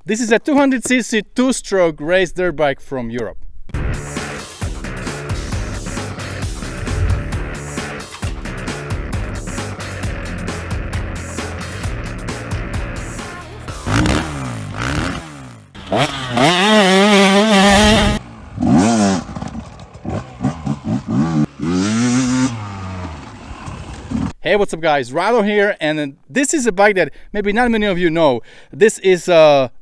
This is a 200cc two-stroke race dirt bike from Europe. Hey, what's up guys, Rieju here, and this is a bike that maybe not many of you know. This is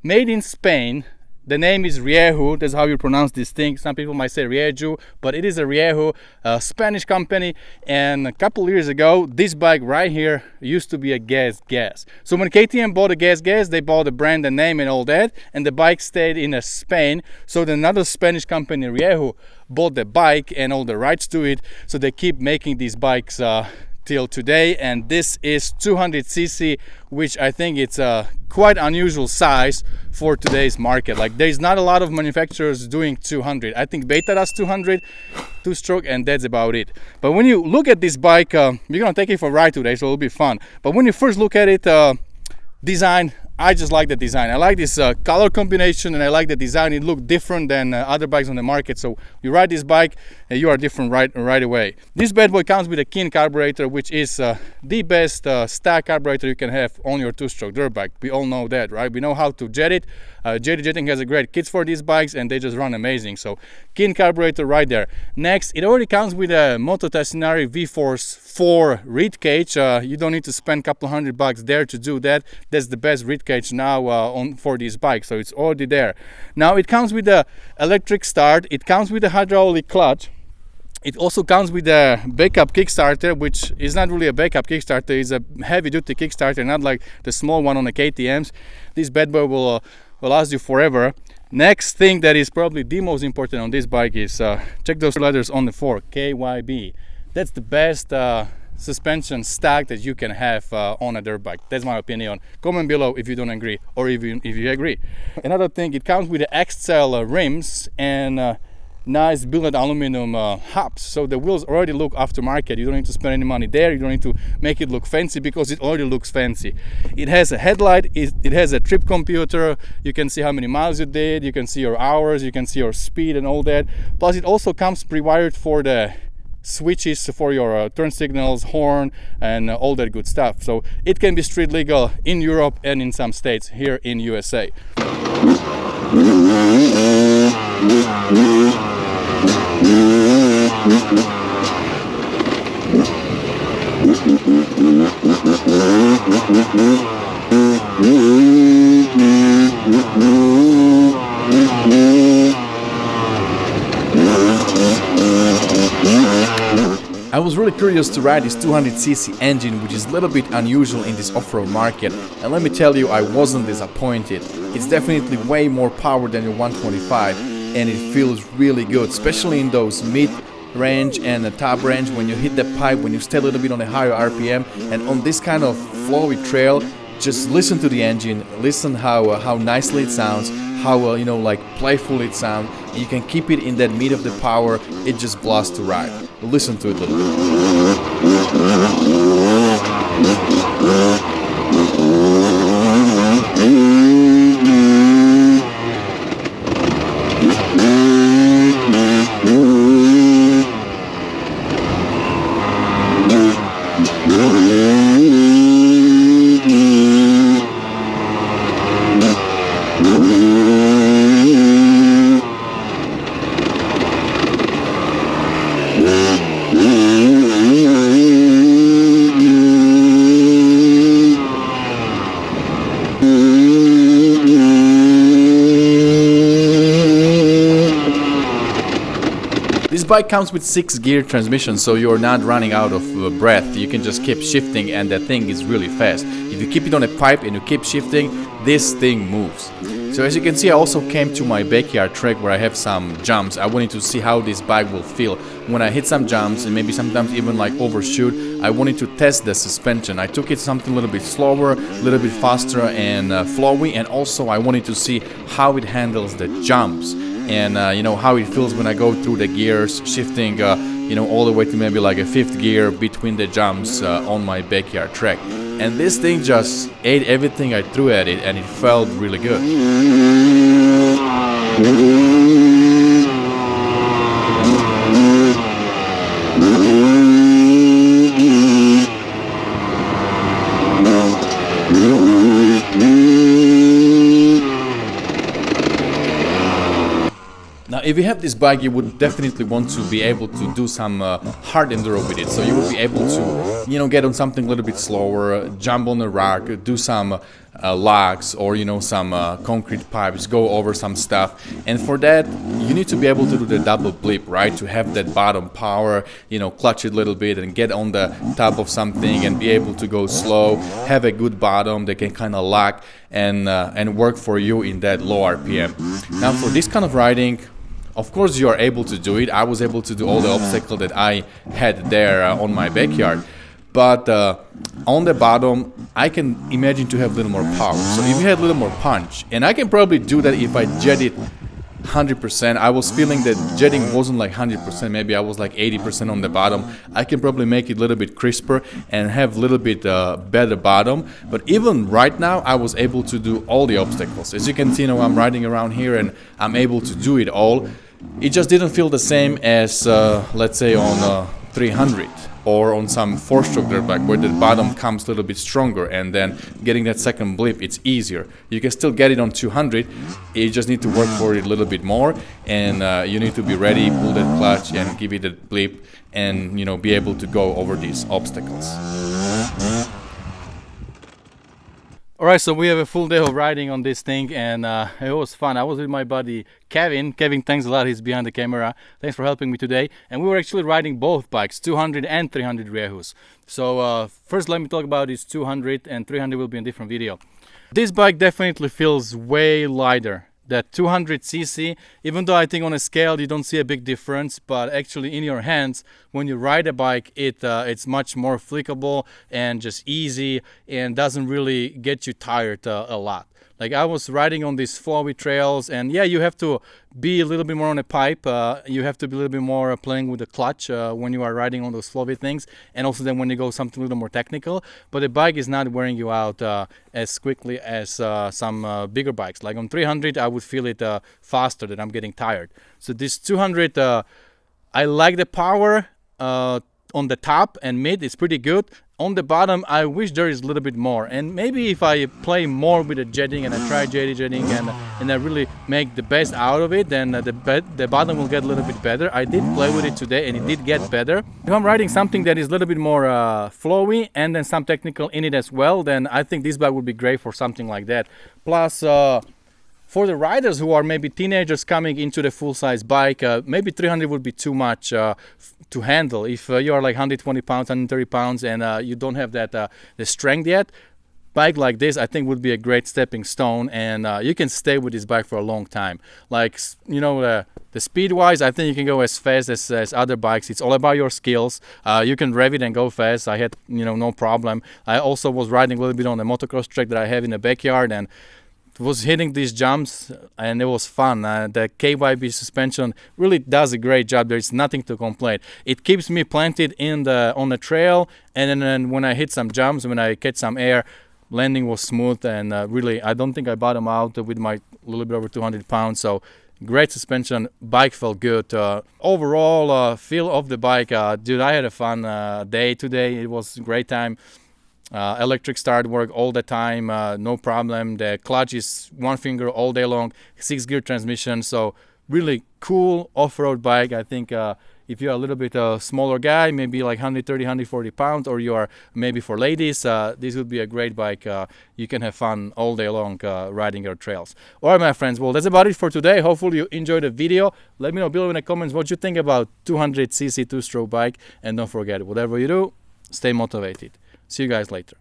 made in Spain. The name is Rieju, that's how you pronounce this thing. Some people might say Rieju, but it is a Rieju, a Spanish company. And a couple years ago, this bike right here used to be a gasgas. So when KTM bought a gasgas, they bought the brand, the name and all that, and the bike stayed in Spain. So then another Spanish company, Rieju, bought the bike and all the rights to it. So they keep making these bikes till today, and this is 200cc, which I think it's a quite unusual size for today's market. Like, there's not a lot of manufacturers doing 200. I think Beta does 200 two-stroke, and that's about it. But when you look at this bike, we're gonna take it for a ride today, so it'll be fun. But when you first look at it, design, I just like the design. I like this color combination, and I like the design. It looked different than other bikes on the market. So you ride this bike and you are different right away. This bad boy comes with a Kin carburetor, which is the best stack carburetor you can have on your two-stroke dirt bike. We all know that, right? We know how to jet it. JD Jetting has a great kit for these bikes, and they just run amazing. So Kin carburetor right there. Next, it already comes with a Moto Tassinari V-Force 4 reed cage. You don't need to spend a couple $100 there to do that. That's the best reed cage now for this bike, so it's already there. Now it comes with the electric start. It comes with a hydraulic clutch. It also comes with a backup kickstarter, which is not really a backup kickstarter. It's a heavy-duty kickstarter, not like the small one on the KTMs. This bad boy will last you forever. Next thing that is probably the most important on this bike is check those letters on the fork, KYB. That's the best suspension stack that you can have on a dirt bike. That's my opinion. Comment below if you don't agree, or if you agree. Another thing, it comes with the XL rims and nice billet aluminum hubs. So the wheels already look aftermarket. You don't need to spend any money there. You don't need to make it look fancy, because it already looks fancy. It has a headlight. It has a trip computer. You can see how many miles you did. You can see your hours. You can see your speed and all that. Plus it also comes pre-wired for the switches for your turn signals, horn, and all that good stuff. So it can be street legal in Europe and in some states here in USA. I was really curious to ride this 200cc engine, which is a little bit unusual in this off-road market, and let me tell you, I wasn't disappointed. It's definitely way more power than your 125, and it feels really good, especially in those mid-range and the top range. When you hit the pipe, when you stay a little bit on a higher RPM, and on this kind of flowy trail, just listen to the engine, listen how nicely it sounds, how like playful it sounds. You can keep it in that mid of the power. It just blasts to ride. Listen to it a little This bike comes with 6-gear transmission, so you're not running out of breath. You can just keep shifting, and that thing is really fast. If you keep it on a pipe and you keep shifting, this thing moves. So as you can see, I also came to my backyard track where I have some jumps. I wanted to see how this bike will feel when I hit some jumps, and maybe sometimes even like overshoot. I wanted to test the suspension. I took it something a little bit slower, a little bit faster and flowy, and also I wanted to see how it handles the jumps. And how it feels when I go through the gears, shifting all the way to maybe like a 5th gear between the jumps on my backyard track. and this thing just ate everything I threw at it, and it felt really good. Now, if you have this bike, you would definitely want to be able to do some hard enduro with it. So you would be able to, get on something a little bit slower, jump on a rock, do some logs, or some concrete pipes, go over some stuff. And for that, you need to be able to do the double blip, right? To have that bottom power, clutch it a little bit and get on the top of something and be able to go slow, have a good bottom that can kind of lock and work for you in that low RPM. Now, for this kind of riding, of course, you are able to do it. I was able to do all the obstacles that I had there on my backyard. But on the bottom, I can imagine to have a little more power. So if you had a little more punch, and I can probably do that if I jet it 100%. I was feeling that jetting wasn't like 100%. Maybe I was like 80% on the bottom. I can probably make it a little bit crisper and have a little bit better bottom. But even right now, I was able to do all the obstacles. As you can see, I'm riding around here and I'm able to do it all. It just didn't feel the same as, let's say, on 300 or on some four-stroke dirt bike where the bottom comes a little bit stronger, and then getting that second blip, it's easier. You can still get it on 200. You just need to work for it a little bit more, and you need to be ready, pull that clutch, and give it a blip, and be able to go over these obstacles. Alright, so we have a full day of riding on this thing, and it was fun. I was with my buddy Kevin. Kevin, thanks a lot. He's behind the camera. Thanks for helping me today. And we were actually riding both bikes, 200 and 300 Riejus. So first let me talk about this 200, and 300 will be in a different video. This bike definitely feels way lighter. That 200cc, even though I think on a scale you don't see a big difference, but actually in your hands, when you ride a bike, it's much more flickable and just easy and doesn't really get you tired a lot. Like I was riding on these flowy trails, and yeah, you have to be a little bit more on a pipe. You have to be a little bit more playing with the clutch when you are riding on those flowy things, and also then when you go something a little more technical. But the bike is not wearing you out as quickly as some bigger bikes. Like on 300, I would feel it faster, that I'm getting tired. So this 200, I like the power on the top and mid. It's pretty good. On the bottom, I wish there is a little bit more, and maybe if I play more with the jetting and I try jetting and I really make the best out of it, then the bottom will get a little bit better. I did play with it today and it did get better. If I'm riding something that is a little bit more flowy and then some technical in it as well, then I think this bike would be great for something like that. Plus, for the riders who are maybe teenagers coming into the full-size bike, maybe 300 would be too much to handle. If you are like 120 pounds, 130 pounds, and you don't have that the strength yet, bike like this I think would be a great stepping stone, and you can stay with this bike for a long time. Like, the speed-wise, I think you can go as fast as other bikes. It's all about your skills. You can rev it and go fast. I had, no problem. I also was riding a little bit on the motocross track that I have in the backyard, and was hitting these jumps, and it was fun. The KYB suspension really does a great job. There's nothing to complain. It keeps me planted on the trail, and then when I hit some jumps, when I catch some air, landing was smooth, and really I don't think I bottom out with my little bit over 200 pounds. So great suspension. Bike felt good. Overall feel of the bike, dude, I had a fun day today. It was a great time. Electric start work all the time, no problem. The clutch is one finger all day long, 6-gear transmission. So really cool off-road bike. I think if you're a little bit smaller guy, maybe like 130, 140 pounds, or you are maybe for ladies, this would be a great bike. You can have fun all day long riding your trails. All right, my friends, well, that's about it for today. Hopefully you enjoyed the video. Let me know below in the comments what you think about 200cc two-stroke bike, and don't forget, whatever you do, stay motivated. See you guys later.